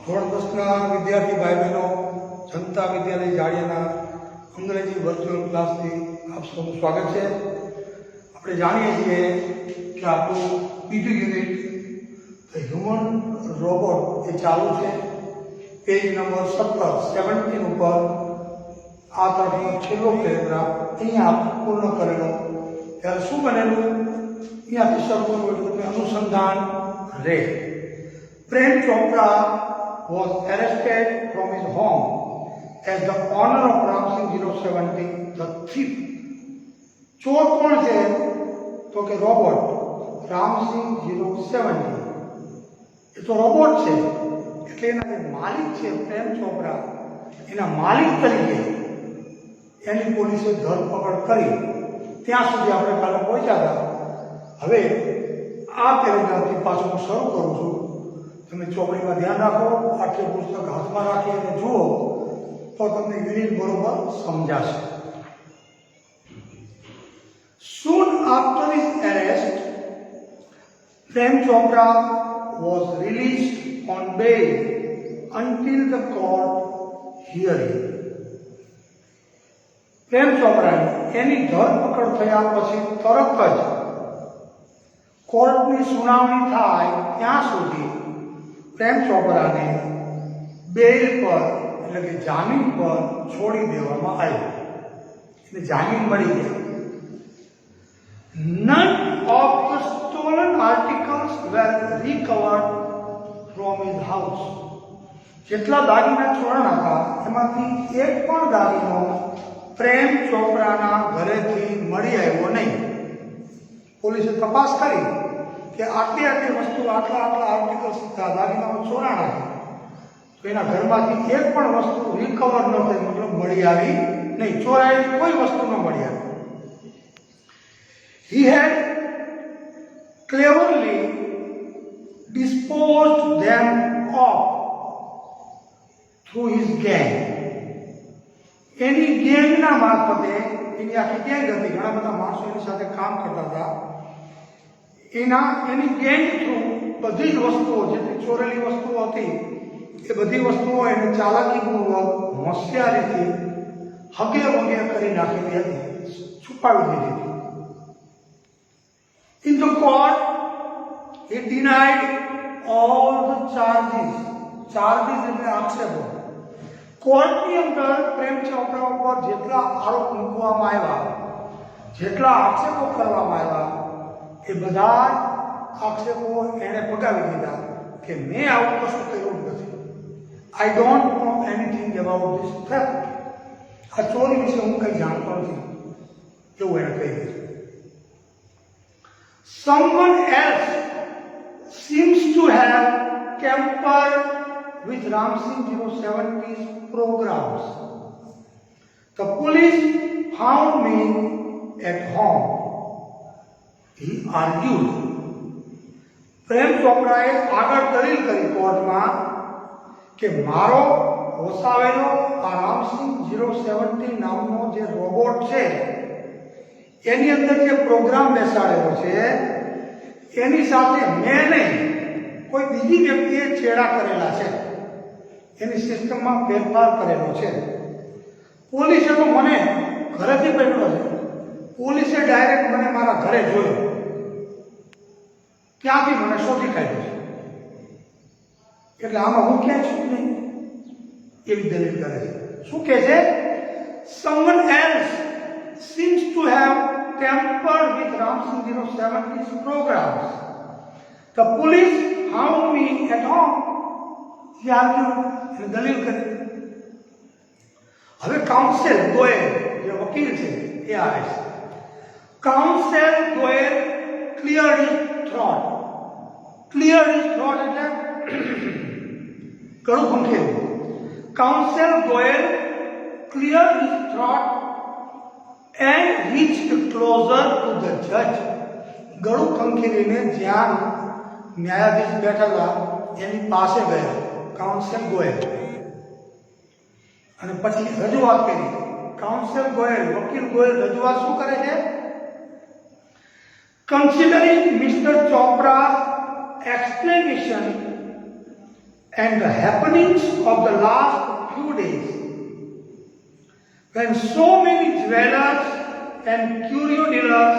ધોરણ 10ના વિદ્યાર્થી ભાઈ બહેનો, જનતા વિદ્યાલય જાડિયાના અંગ્રેજી વર્ચ્યુઅલ ક્લાસથી આપ સૌનું સ્વાગત છે. આપણે જાણીએ છીએ કે આપણું બીજું યુનિટ હ્યુમન રોબોટ એ ચાલુ છે. પેજ નંબર 17 ઉપર આ તરફનો છેલ્લો પેરેગ્રાફ અહીંયા પૂર્ણ કરેલો. ત્યારે શું બનેલું અહીંયાથી શરૂ કરવું એટલે અનુસંધાન રે. Prem Chopra was arrested from his home as the owner of Ramsing 070, the thief. ચોર કોણ છે? તો કે રોબોટ રામસિંગ 070. એ તો રોબોટ છે એટલે એના જે માલિક છે પ્રેમ ચોપરા, એના માલિક તરીકે એની પોલીસે ધરપકડ કરી. ત્યાં સુધી આપણે કાલે પહોંચ્યા હતા. હવે આ પેરેગ્રાફથી પાછું હું શરૂ કરું છું. તમે ચોપડીમાં ધ્યાન રાખો, આટલું પુસ્તક હાથમાં રાખી અને જુઓ તો તમને યુનિટ બરોબર સમજાશે. Soon after his arrest, Prem Chopra was released on bail until the court hearing. પ્રેમ ચોપરાની એની ધરપકડ થયા પછી તરત જ કોર્ટની સુનાવણી થાય ત્યાં સુધી પ્રેમ ચોપરાને બેલ પર એટલે કે જામીન પર છોડી દેવામાં આવ્યો. એને જામીન મળી ગયા. None of the stolen articles were recovered from his house. જેટલા દાગીના ચોરાણા હતા એમાંથી એક પણ દાગીનો પ્રેમ ચોપરાના ઘરેથી મળી આવ્યો નહીં. પોલીસે તપાસ કરી કે આટલી વસ્તુ આટલા આર્ટિકલ્સ દાગીનાઓ ચોરાણા છે, તો એના ઘરમાંથી એક પણ વસ્તુ રિકવર ન થઈ, મતલબ મળી આવી નહીં. ચોરાયેલી કોઈ વસ્તુ ન મળી આવી. He had cleverly disposed them of through his gang. એની ગેંગના મારફતે, એની આખી ગેંગ હતી, ઘણા બધા માણસો એની સાથે કામ કરતા હતા. એની ગેંગ થ્રુ બધી જ વસ્તુઓ, જેટલી ચોરેલી વસ્તુઓ હતી એ બધી વસ્તુઓ એને ચાલાકીપૂર્વક હોશિયારીથી હગે વગે કરી નાખેલી હતી, છુપાવી દીધી હતી. In the court, he denied all the charges. Charges એટલે આક્ષેપો. કોર્ટની અંદર પ્રેમ ચોપરા ઉપર જેટલા આરોપ મૂકવામાં આવ્યા, જેટલા આક્ષેપો કરવામાં આવ્યા, એ બધા આક્ષેપો એણે ફગાવી દીધા કે મેં આવું કશું કર્યું નથી. I don't know anything about this theft. આ ચોરી વિશે હું કંઈ જાણતો નથી, એવું એણે કહી દીધું. Someone else seems to have tampered with Ramsing 070's programs. The police found me at home, he argued. પ્રેમ ચોપરાએ આગળ દલીલ કરી કોર્ટમાં કે મારો વસાવેલો આ રામસિંગ 070 નામનો જે રોબોટ છે એની અંદર જે પ્રોગ્રામ બેસાડેલો છે એની સાથે મેં નહીં, કોઈ બીજી વ્યક્તિએ છેડા કરેલા છે, એની સિસ્ટમમાં ફેરફાર કરેલો છે. પોલીસે તો મને ઘરેથી પકડ્યો છે. પોલીસે ડાયરેક્ટ મને મારા ઘરે જોયો, ત્યાંથી મને શોધી કાઢ્યો છે. એટલે આમાં હું ક્યાં છું નહીં, એવી દલીલ કરે છે. શું કહે છે? Someone else seems to have tampered with Ramsing 070's programs. The police found me at home. He argued. એને દલીલ કરી. હવે કાઉન્સેલ ગોયલ જે વકીલ છે એ આવે છે. Counsel Goyal cleared his throat. Cleared his throat એટલે ગળું ખંખેર્યું. Counsel Goyal cleared his throat and reached closer to the judge. ગળું ખંખેરીને જ્યાં ન્યાયાધીશ બેઠા હતા એની પાસે ગયા કાઉન્સેલ ગોયલ, અને પછી રજૂઆત કરી. કાઉન્સેલ ગોયલ, વકીલ ગોયલ રજૂઆત શું કરે છે? Considering Mr. Chopra's explanation and the happenings of the last few days, when so many jewelers and curio dealers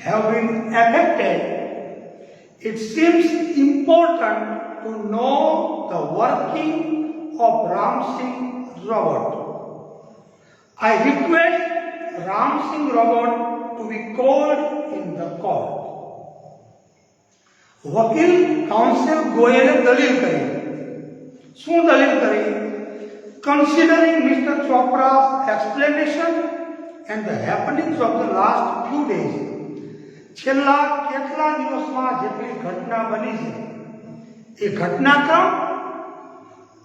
have been affected, it seems important to know the working of Ram Singh Robot. I request Ram Singh Robot to be called in the court. વકીલ council ગોયલે દલીલ કરી. શું દલીલ કરી? Considering Mr. Chopra's explanation and the happenings of the last few days, છેલ્લા કેટલા દિવસમાં જેટલી ઘટના બની છે એ ઘટનાક્રમ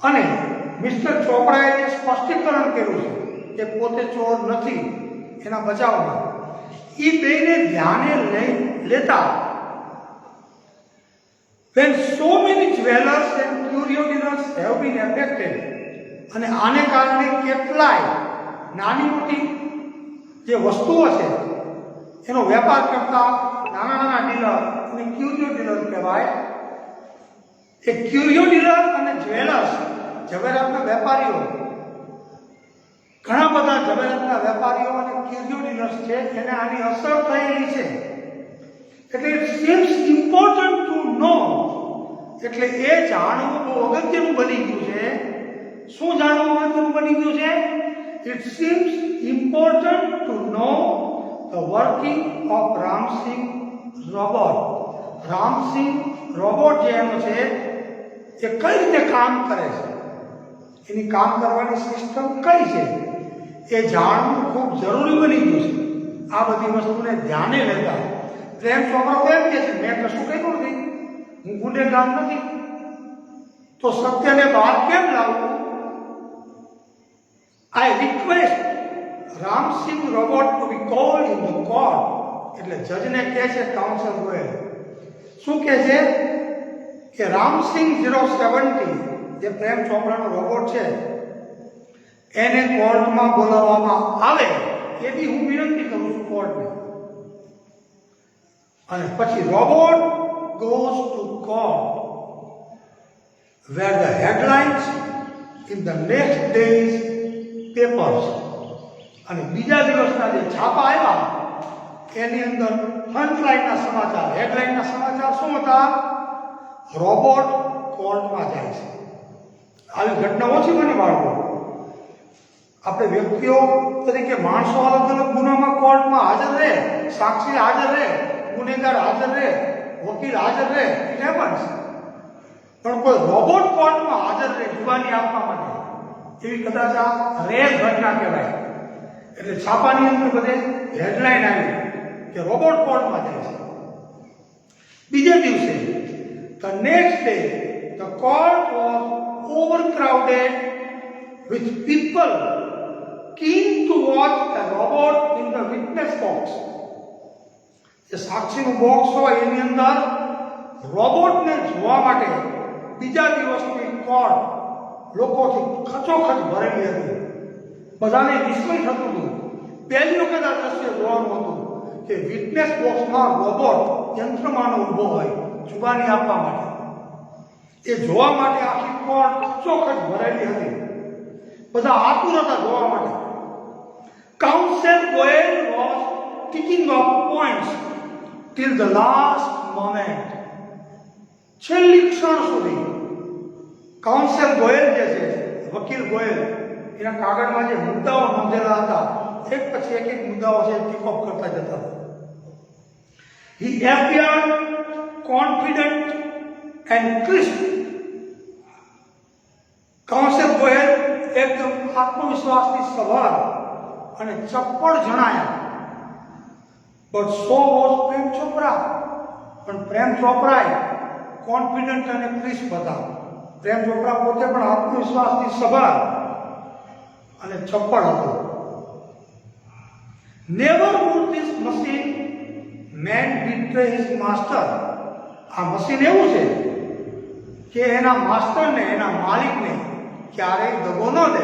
અને મિસ્ટર ચોપરાએ જે સ્પષ્ટીકરણ કર્યું છે કે પોતે ચોર નથી એના બચાવમાં, એ બેને ધ્યાને લેતા when so many jewelers and curio dealers have been affected, અને આને કારણે કેટલાય નાની મોટી જે વસ્તુઓ છે એનો વેપાર કરતા નાના નાના ડીલર અને ક્યુરિયો ડીલર કહેવાય. એ ક્યુરિયો ડીલર અને જ્વેલર્સ ઝવેરાતના વેપારીઓ, ઘણા બધા ઝવેરાતના વેપારીઓ અને ક્યુરિયો ડીલર્સ છે એને આની અસર થયેલી છે. એટલે ઇટ સીમ્સ ઇમ્પોર્ટન્ટ ટુ નો, એટલે એ જાણવું બહુ અગત્યનું બની ગયું છે. શું જાણવું અગત્યનું બની ગયું છે? It seems important to know the working of Ramsingh robot. Ramsingh robot જે એનો છે એ કઈ રીતે કામ કરે છે, એની કામ કરવાની સિસ્ટમ કઈ છે એ જાણવું ખૂબ જરૂરી બની ગયું છે. આ બધી વસ્તુને ધ્યાને લેતા પ્રેમ ચોપરા એમ કહે છે મેં કશું કહ્યું નથી, હું ગુનેગાર નથી, તો સત્યને બહાર કેમ લાવવું? I request Ram Singh Robot to be called in the court. એટલે જજને કહે છે કાઉન્સિલ ગોયલ, શું કહે છે કે રામસિંહ 070 જે પ્રેમ ચોપરાનો રોબોટ છે એને કોર્ટમાં બોલાવવામાં આવે એવી હું વિનંતી કરું છું કોર્ટને. અને પછી robot goes to court where the headlines in the next day's papers, અને બીજા દિવસના જે છાપા આવ્યા એની અંદર ફ્રન્ટલાઇનના સમાચાર, હેડલાઇનના સમાચાર શું હતા? રોબોટ કોર્ટમાં જાય છે. આવી ઘટના ઓછી બની બાળકો. આપણે વ્યક્તિઓ તરીકે માણસો અલગ અલગ ગુનામાં કોર્ટમાં હાજર રહે, સાક્ષી હાજર રહે, ગુનેગાર હાજર રહે, વકીલ હાજર રહે, ઇટ હેપન્સ. પણ કોઈ રોબોટ કોર્ટમાં હાજર રહે જુબાની આપવા માટે, એવી કદાચ આ રેર ઘટના કહેવાય. એટલે છાપાની અંદર બધે હેડલાઇન આવી કે રોબોટ કોર્ટમાં જાય છે. બીજા દિવસે the next day the court was overcrowded with people keen to watch a robot in the witness box. જે સાક્ષીનું બોક્સ હોય એની અંદર રોબોટને જોવા માટે બીજા દિવસની કોર્ટ લોકોથી ખચોખચ ભરેલી હતી. બધાને વિસ્મય થતું હતું. પહેલી વખત આ દ્રશ્ય જોવાનું હતું કે વિટનેસ બોક્સમાં રોબોટ યંત્રમાનો ઊભો હોય જુબાની આપવા માટે. એ જોવા માટે આખી કોર્ટ ખચોખચ ભરેલી હતી. બધા આતુર હતા જોવા માટે. Council Goyal was ticking off points till the last moment. છેલ્લી ક્ષણ સુધી કાઉન્સિલ ગોયલ જે છે, વકીલ ગોયલ, એના કાગળમાં જે મુદ્દાઓ નોંધેલા હતા એક પછી એક મુદ્દાઓ છે ટિક ઓફ કરતા જતા. He appeared confident and crisp. Council Goyal એકદમ આત્મવિશ્વાસથી સવાર અને ચપ્પળ જણાયા. But so was Prem Chopra. પણ પ્રેમ ચોપરાએ કોન્ફિડન્ટ અને ક્રિસ્પ હતા. પ્રેમ ચોપરા પોતે પણ આત્મવિશ્વાસથી સવાર અને ચપ્પળ હતો. Never would this machine man betray his master. આ મશીન એવું છે કે એના માસ્ટરને, એના માલિકને ક્યારેય દગો ન દે.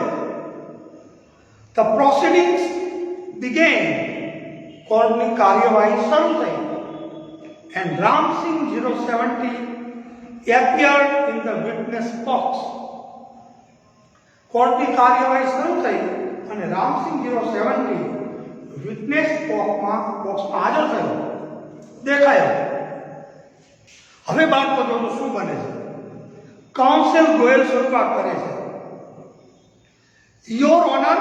The proceedings began. કોર્ટની કાર્યવાહી શરૂ થઈ. And Ram Singh 070 appeared in the witness box. કોર્ટની કાર્યવાહી શરૂ થઈ અને રામસિંહ 070 વિટનેસ બોક્સમાં હાજર થયો, દેખાયો. હવે બાળકો જો શું બને છે. કાઉન્સિલ ગોયલ શરૂઆત કરે છે. Your honour,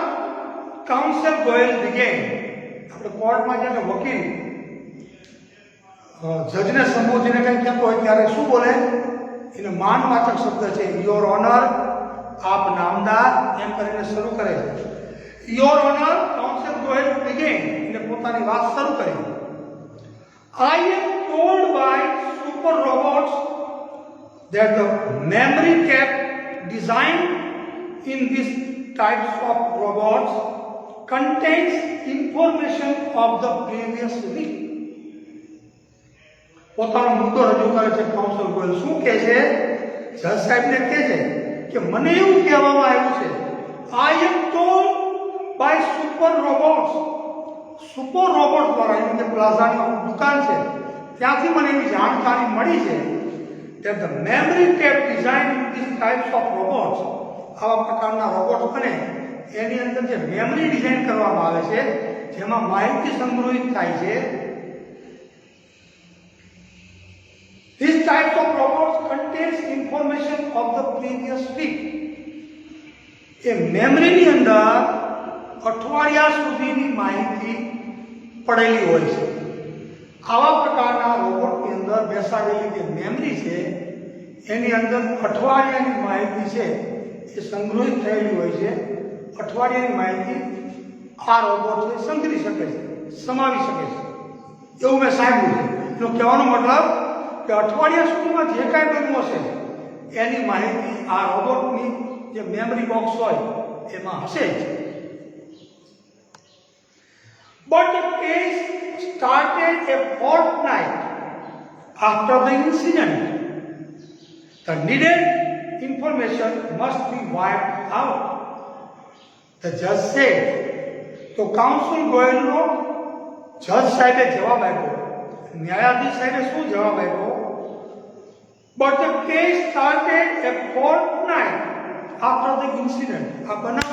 council Goyal begin. આપણે કોર્ટમાં જ્યારે વકીલ જજને સંબોધીને કંઈ કહેતો હોય ત્યારે શું બોલે? એને માનવાચક શબ્દ છે યોર ઓનર, આપ નામદાર, એમ કરીને શરૂ કરે છે. Your honour, council Goyal began, એટલે પોતાની વાત શરૂ કરી. I am told by super robots that the memory cap designed in these types of robots contains information of the previous week. પોતાનો મુદ્દો રજૂ કરે છે કાઉન્સિલ ગોયલ. શું કહે છે? જજ સાહેબને કહે છે કે મને એવું કહેવામાં આવ્યું છે, I am told by super robots. Super robot દ્વારા, એની જે પ્લાઝાની દુકાન છે ત્યાંથી મને એવી જાણકારી મળી છે that the memory cap designed in these types of robots, આવા પ્રકારના રોબોટ બને એની અંદર જે મેમરી ડિઝાઇન કરવામાં આવે છે જેમાં માહિતી સંગ્રહિત થાય છે. These types of robots contains information of the previous week. એ મેમરીની અંદર અઠવાડિયા સુધીની માહિતી પડેલી હોય છે. આવા પ્રકારના રોબોટની અંદર બેસાડેલી જે મેમરી છે એની અંદર અઠવાડિયાની માહિતી છે એ સંગ્રહિત થયેલી હોય છે. અઠવાડિયાની માહિતી આ રોબોટ છે સંગ્રહી શકે છે, સમાવી શકે છે, એવું મેં સાંભળ્યું છે. એનો કહેવાનો મતલબ કે અઠવાડિયા સુધીમાં જે કાંઈ બનવું હશે એની માહિતી આ રોબોટની જે મેમરી બોક્સ હોય એમાં હશે જ. But the case started a fortnight after the incident. The needed information must be wiped out. The judge said. તો કાઉન્સિલ ગોયલનો જજ સાહેબે જવાબ આપ્યો, ન્યાયાધીશ સાહેબે શું જવાબ આપ્યો? But the case started a fortnight after the incident. આ બનાવ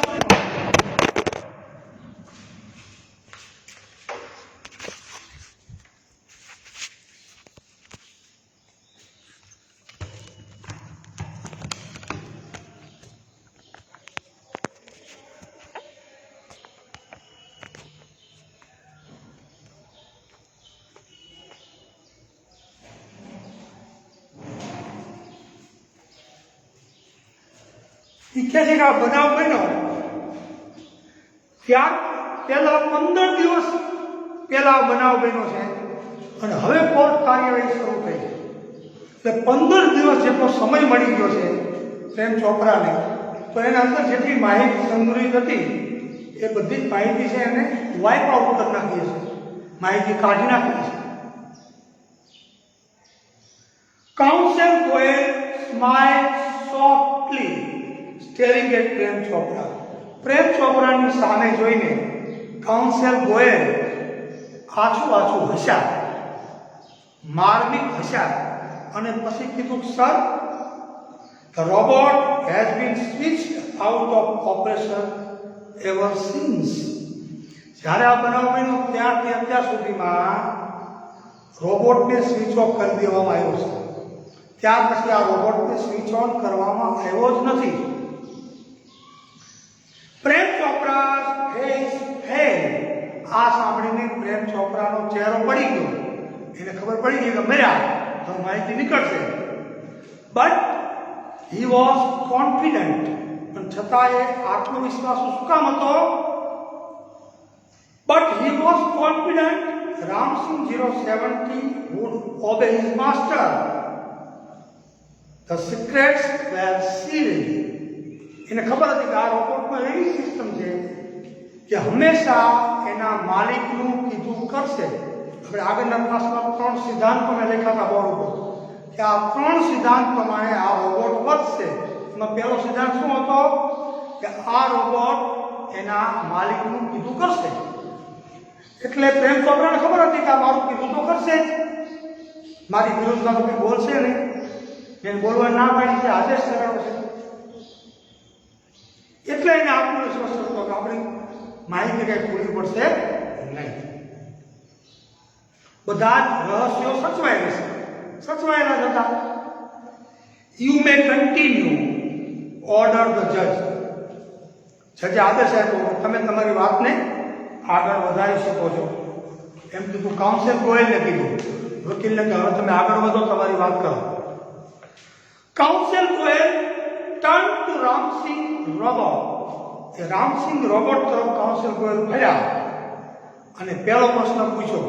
શીખે છે કે આ બનાવ બન્યો ત્યાર પહેલા 15 દિવસ પહેલા બનાવ બન્યો છે અને હવે કોર્ટ કાર્યવાહી શરૂ થઈ છે. એટલે 15 દિવસ જેટલો સમય મળી ગયો છે પ્રેમ ચોપરાને. તો એના અંદર જેટલી માહિતી સંગ્રહિત હતી એ બધી જ માહિતી છે એને વાઇપ આઉટ કરી નાખી છે, માહિતી કાઢી નાખી છે. Council Goyal smile softly staring at Prem Chopra. Prem ચોપરાની સામે જોઈને કાઉન્સિલ ગોયલ આછું આછું હસ્યા, માર્મિક હસ્યા અને પછી કીધું, sir, the robot has been switched out of operation ever since. જ્યારે આ બનાવ બન્યો ત્યારથી અત્યાર સુધીમાં રોબોટને સ્વિચ ઓફ કરી દેવામાં આવ્યો છે. ત્યાર પછી આ રોબોટને સ્વિચ ઓન કરવામાં આવ્યો જ નથી. Prem Chopra face fail. આ સાંભળીને પ્રેમ ચોપરાનો ચહેરો પડી ગયો. એને ખબર પડી ગઈ કે મર્યા તો માહિતી નીકળશે. But he was confident. પણ છતાં એ આત્મવિશ્વાસ શું કામ હતો? But he was confident Ramsing 070 would obey his master. The secrets were sealed. એને ખબર હતી કે આ રોબોટમાં એવી સિસ્ટમ છે કે હંમેશા એના માલિકનું કીધું કરશે. આપણે આગળના ક્લાસમાં 3 સિદ્ધાંતો મેં લખ્યા હતા બોર્ડ ઉપર કે આ 3 સિદ્ધાંત પ્રમાણે આ રોબોટ વર્તશે. એમાં પહેલો સિદ્ધાંત શું હતો કે આ રોબોટ એના માલિકનું કીધું કરશે. એટલે પ્રેમ ચોપરાને ખબર હતી કે આ મારું કીધું તો કરશે જ, મારી વિરુદ્ધમાં કંઈ બોલશે નહીં. જેને બોલવા ના પાડી છે આદેશ કરાવો છે, એટલે એને આત્મવિશ્વાસ હતો કે આપણી માહિતી કંઈ પૂરી પડશે નહીં. બધા જ રહસ્યો સચવાયેલા જ હતા. You may continue order the જજ. જજે આદેશ આપ્યો તમે તમારી વાતને આગળ વધારી શકો છો. એમ કીધું કાઉન્સિલ ગોયલને કીધું, વકીલને કે હવે તમે આગળ વધો, તમારી વાત કરો. Council Goyal turn to Ramsingh robot. એ રામસિંહ રોબોટ તરફ કાઉન્સિલ ગોયલ ફર્યા અને પહેલો પ્રશ્ન પૂછ્યો.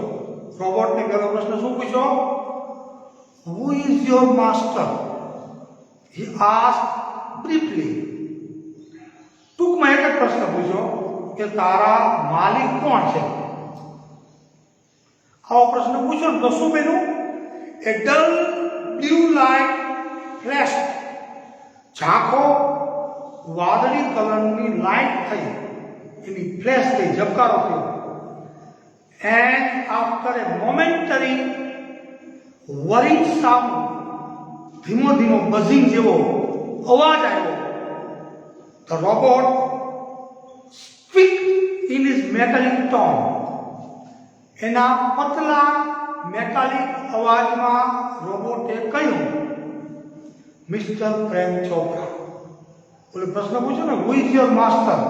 રોબોટને પહેલો પ્રશ્ન શું પૂછ્યો? Who is your master? He asked briefly. ટૂંકમાં એક જ પ્રશ્ન પૂછ્યો કે તારા માલિક કોણ છે? આવો પ્રશ્ન પૂછ્યો ને તો શું બન્યું? એ ડલ બ્લુ લાઇટ ફ્લેશ. ઝાંખો વાદળી કલરની લાઇટ થઈ, એની ફ્લેશ થઈ, ઝબકારો થયો. And after A momentary worrying sound, ધીમો ધીમો બઝિંગ જેવો અવાજ આવ્યો. The robot speak in his metallic tone. એના પતલા મેટાલિક અવાજમાં રોબોટે કહ્યું, મિસ્ટર પ્રેમ ચોપરા. બોલે પ્રશ્ન પૂછ્યો ને, હુ ઇઝ યોર માસ્ટર?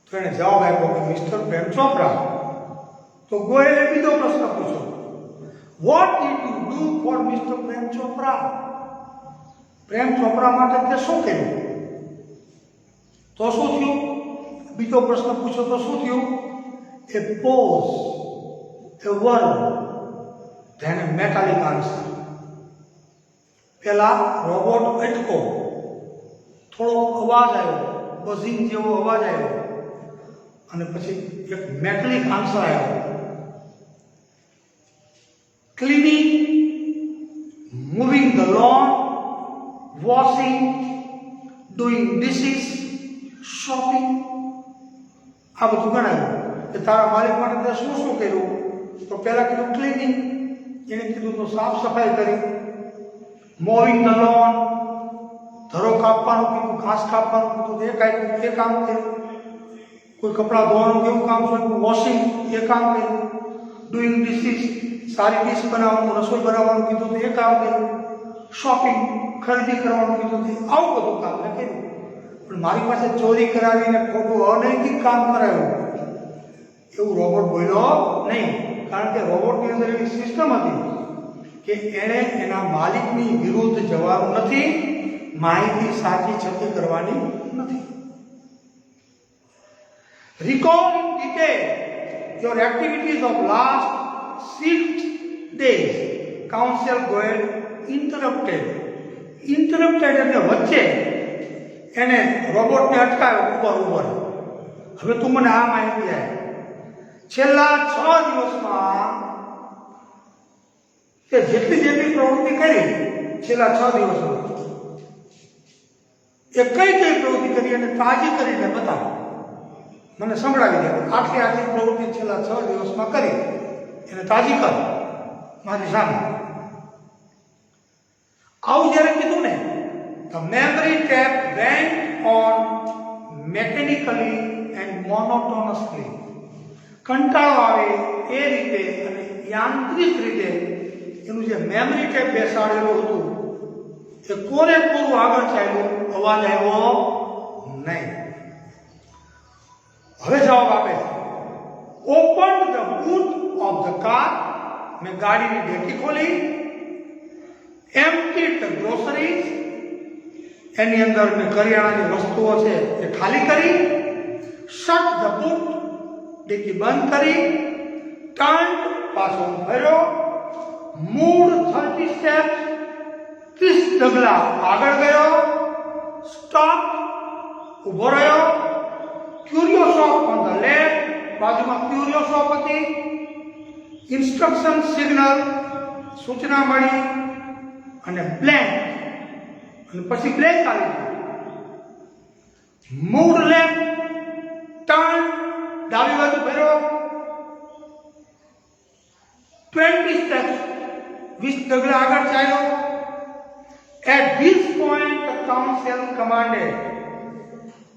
તો એને જવાબ આપ્યો કે મિસ્ટર પ્રેમ ચોપરા. તો ગોયલે બીજો પ્રશ્ન પૂછ્યો, what did you do for mister Prem Chopra? Prem Chopra માટે તે શું કર્યું? તો શું થયું? બીજો પ્રશ્ન પૂછ્યો તો શું થયું? A pause, a word, then a metallic answer. પેલા રોબોટ અટકો, થોડો અવાજ આવ્યો, બઝિંગ જેવો અવાજ આવ્યો, અને પછી એક મેટાલિક આન્સર આવ્યો. Cleaning, moving the loan, washing, doing dishes, shopping. આ બધું ગણાયું કે તારા માલિક માટે તે શું શું કર્યું? તો પહેલા કીધું ક્લીનિંગ, એને કીધું તો સાફ સફાઈ કરી. મોવિંગ ધ લોન, ધરો કાપવાનું કીધું, ઘાસ કાપવાનું કીધું, એ કામ કર્યું. કોઈ કપડાં ધોવાનું કેવું કામ છે, વોશિંગ એ કામ કર્યું. ડુઈંગ ડિશિસ, સારી ડીશ બનાવવાનું, રસોઈ બનાવવાનું કીધું તો એ કામ કર્યું. શોપિંગ, ખરીદી કરવાનું કીધું તો આવું બધું કામ મેં કર્યું. પણ મારી પાસે ચોરી કરાવીને ખોટું અનૈતિક કામ કરાવ્યું એવું રોબોટ બોલ્યો નહીં. કારણ કે રોબોટની અંદર એવી સિસ્ટમ હતી કે એણે એના માલિકની વિરુદ્ધ જવાનું નથી, માહિતી સાચી છતી કરવાની નથી. Recall in detail your activities of last 6 days. Counsel Goyal interrupted એટલે વચ્ચે એને રોબોટને અટકાવ્યો. ઉપર હવે તું મને આ માહિતી આપ. છેલ્લા 6 દિવસમાં તે જેટલી પ્રવૃત્તિ કરી છેલ્લા 6 દિવસમાં એ કઈ પ્રવૃત્તિ કરી અને તાજી કરીને બતાવ, મને સંભળાવી દે. આટલી પ્રવૃત્તિ છેલ્લા 6 દિવસમાં કરી એને તાજી કર મારી સામે. આવું જ્યારે કીધું ને, the memory tap went on mechanically and monotonously. કંટાળો આવે એ રીતે અને યાંત્રિક રીતે એનું જે મેમરી ટેપ બેસાડેલું હતું એ પૂરું આગળ ચાલ્યું, અવાજ આવ્યો નહીં. હવે જવાબ આપે, open the boot of the car. મેં ગાડીની ડેકી ખોલી. એમ્પ્ટીડ ધ ગ્રોસરીઝ. એની અંદર મેં કરિયાણાની વસ્તુઓ છે એ ખાલી કરી. Shirt the boot. ડેકી બંધ કરી. ટર્ન, પાછો ફર્યો. મૂડ 30 સ્ટેપ્સ, 30 ડગલા આગળ ગયો. સ્ટોપ, ઊભો રહ્યો. ક્યુરિયો શોપ ઓન ધ લેફ્ટ. બાજુમાં ક્યુરિયો શોપ હતી. ઇન્સ્ટ્રક્શન સિગ્નલ, સૂચના મળી. અને બ્લેન્ક, અને પછી બ્લેન્ક આવી ગયું. મૂડ લેફ્ટ, ટર્ન, ડાબી બાજુ ફર્યો. 20 સ્ટેપ્સ, 20 ડગલા આગળ ચાલ્યો. At this point the counsel commanded,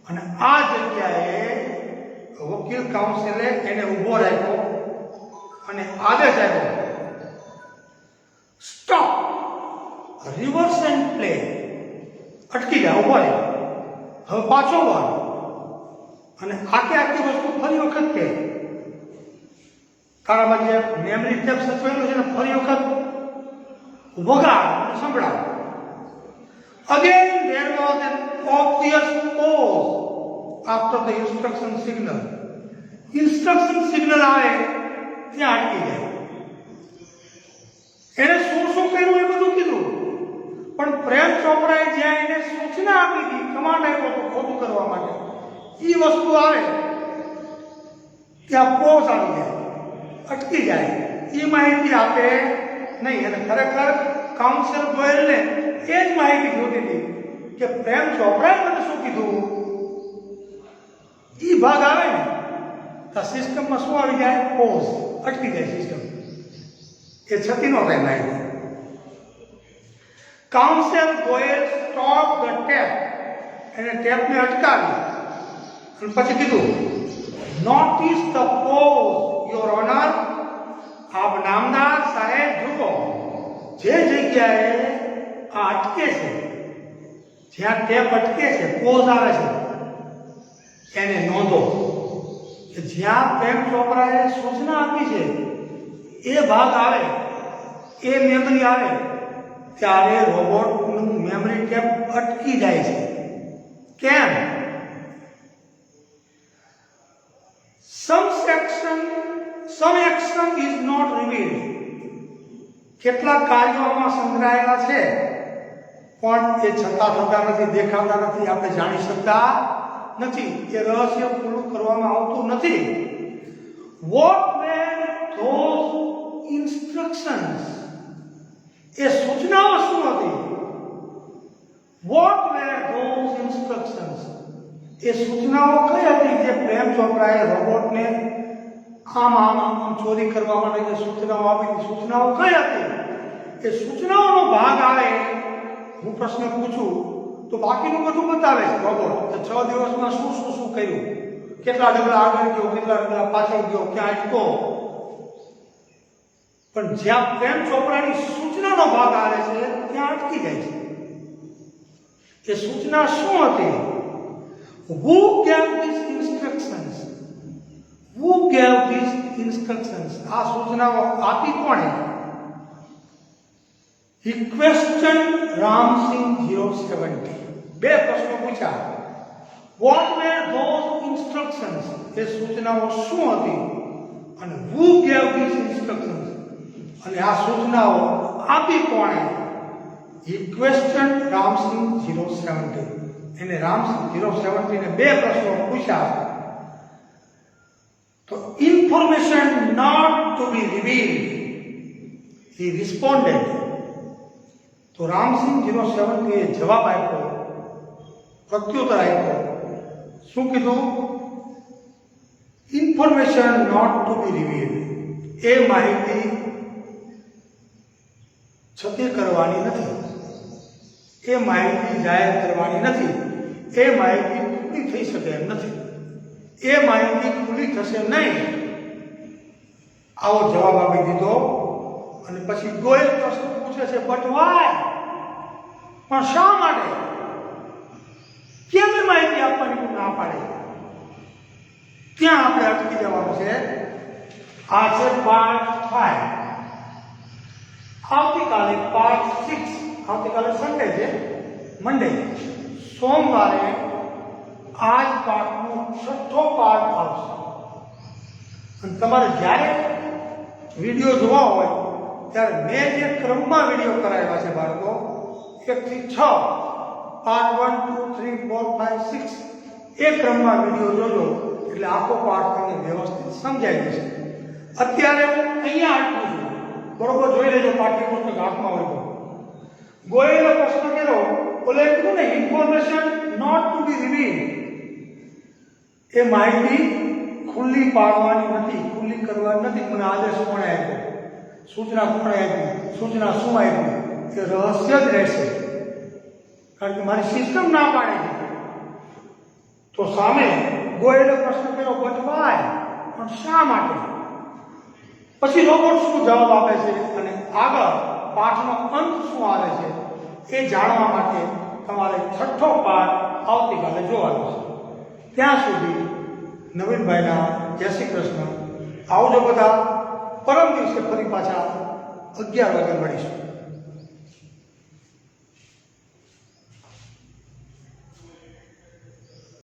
અને આ જગ્યાએ વકીલ કાઉન્સિલે એને ઊભો રાખ્યો અને આદેશ આપ્યો, સ્ટોપ, રિવર્સ એન્ડ પ્લે, અટકી જા, ઊભો રહે, હવે પાછો વળ, અને આખી વસ્તુ ફરી વખત કે તારામાં જે મેમરી ટેપ સચવાયેલું છે ને ફરી વખત વગાડ અને સંભળાવ. Again there was an obvious pause after the instruction signal. Instruction signal આવે ત્યાં અટકી જાય. એને શું કર્યું એ બધું કીધું, પણ પ્રેમ ચોપડાએ જ્યાં એને સૂચના આપી હતી, કમાન્ડ આપ્યો હતો ખોટું કરવા માટે, એ વસ્તુ આવે ત્યાં પોઝ આવી જાય, અટકી જાય, એ માહિતી આપે નહીં. અને ખરેખર કાઉન્સિલ ગોયલને એ જ માહિતી જોતી હતી કે પ્રેમ ચોપડાએ મને શું કીધું. એ ભાગ આવે ને તો સિસ્ટમમાં શું આવી જાય, પોઝ, અટકી જાય સિસ્ટમ. એ છતીનો ટાઈમ આવી જાય. Counsel Goyal stop the tape, એને ટેપને અટકાવી અને પછી કીધું, notice the pause your honour. આપ નામદાર સાહેબ જુઓ, જે જગ્યાએ આ અટકે છે, જ્યાં ટેપ અટકે છે, પોઝ આવે છે, એને નોંધો. કે જ્યાં પ્રેમ ચોપરાએ સૂચના આપી છે એ ભાગ આવે, એ મેમરી આવે, ત્યારે રોબોટનું મેમરી ટેપ અટકી જાય છે. કેમ? some action is not revealed. કેટલાક કાર્યો આમાં સંગ્રહાયેલા છે પણ એ છતાં થતા નથી, દેખાતા નથી, આપણે જાણી શકતા નથી, એ રહસ્ય પૂરું કરવામાં આવતું નથી. What were those instructions? એ સૂચનાઓ શું હતી? What were those instructions? એ સૂચનાઓ કઈ હતી જે પ્રેમ ચોપરાએ રોબોટને આમ ચોરી કરવા માટે જે સૂચનાઓ આપી, સૂચનાઓ કઈ હતી? એ સૂચનાઓનો ભાગ આવે, હું પ્રશ્ન પૂછું તો બાકીનું બધું બતાવે છે રોબોટ, કે 6 દિવસમાં શું કર્યું, કેટલા ડગલા આગળ ગયો, કેટલા ડગલા પાછળ ગયો, ક્યાં અટકો. પણ જ્યાં પ્રેમ ચોપરાની સૂચનાનો ભાગ આવે છે ત્યાં અટકી જાય છે. એ સૂચના શું હતી? Who gave these instructions? Who gave these instructions? આ સૂચનાઓ આપી કોણે? He questioned Ramsingh 070. બે પ્રશ્નો પૂછ્યા. What were those instructions? એ સૂચનાઓ શું હતી? અને who gave these instructions? અને આ સૂચનાઓ આપી કોણે? He questioned Ramsingh 070. એને રામસિંહ 070 ને બે પ્રશ્નો પૂછ્યા. તો information not to be revealed, he responded. તો રામસિંહ 070 એ જવાબ આપ્યો, પ્રત્યુત્તર આપ્યો. શું કીધું? information not to be revealed, એ માહિતી છતી કરવાની નથી, એ માહિતી જાહેર કરવાની નથી, એ માહિતી ખુલ્લી થઈ શકે એમ નથી, એ માહિતી ખુલ્લી થશે નહીં. આવો જવાબ આપી દીધો. અને પછી ગોયલ પ્રશ્ન પૂછે છે, બટ વાય? પણ શા માટે? કેમ એ માહિતી આપવાની ના પાડે? ત્યાં આપણે અટકી જવાનું છે. આ છે પાર્ટ 5. આવતીકાલે પાર્ટ 6. આવતીકાલે સન્ડે છે, મંડે, સોમવારે આજ પાઠનો 6થો પાઠ આવશે. અને તમારે જ્યારે વિડીયો જોવા હોય ત્યારે મેં જે ક્રમમાં વિડીયો કરાવ્યા છે બાળકો, 1 થી 6, પાર્ટ 1, 2, 3, 4, 5, 6, એ ક્રમમાં વિડીયો જોજો, એટલે આખો પાઠ તમને વ્યવસ્થિત સમજાઈ જશે. અત્યારે હું અહીંયા અટકું છું, બરોબર? જોઈ લેજો, પાઠ્યપુસ્તક હાથમાં હોય તો. ગોયલે પ્રશ્ન કર્યો, બોલે કીધું ને, information not to be revealed, એ માહિતી ખુલ્લી પાડવાની નથી, ખુલ્લી કરવાની નથી. મને આદેશ કોણે આપ્યો? સૂચના કોણે આપી? સૂચના શું આપી? કે રહસ્ય જ રહેશે. કારણ કે મારી સિસ્ટમ ના પાડે છે. તો સામે ગોયલે પ્રશ્ન કર્યો બટ વાય, પણ શા માટે? પછી રોબોટ શું જવાબ આપે છે અને આગળ પાઠનો અંત શું આવે છે એ જાણવા માટે તમારે છઠ્ઠો પાઠ આવતીકાલે જોવાનો છે. ત્યાં સુધી નવીનભાઈના જય શ્રી કૃષ્ણ. આવજો બધા. પરમ દિવસે ફરી પાછા 11 વાગે મળીશું.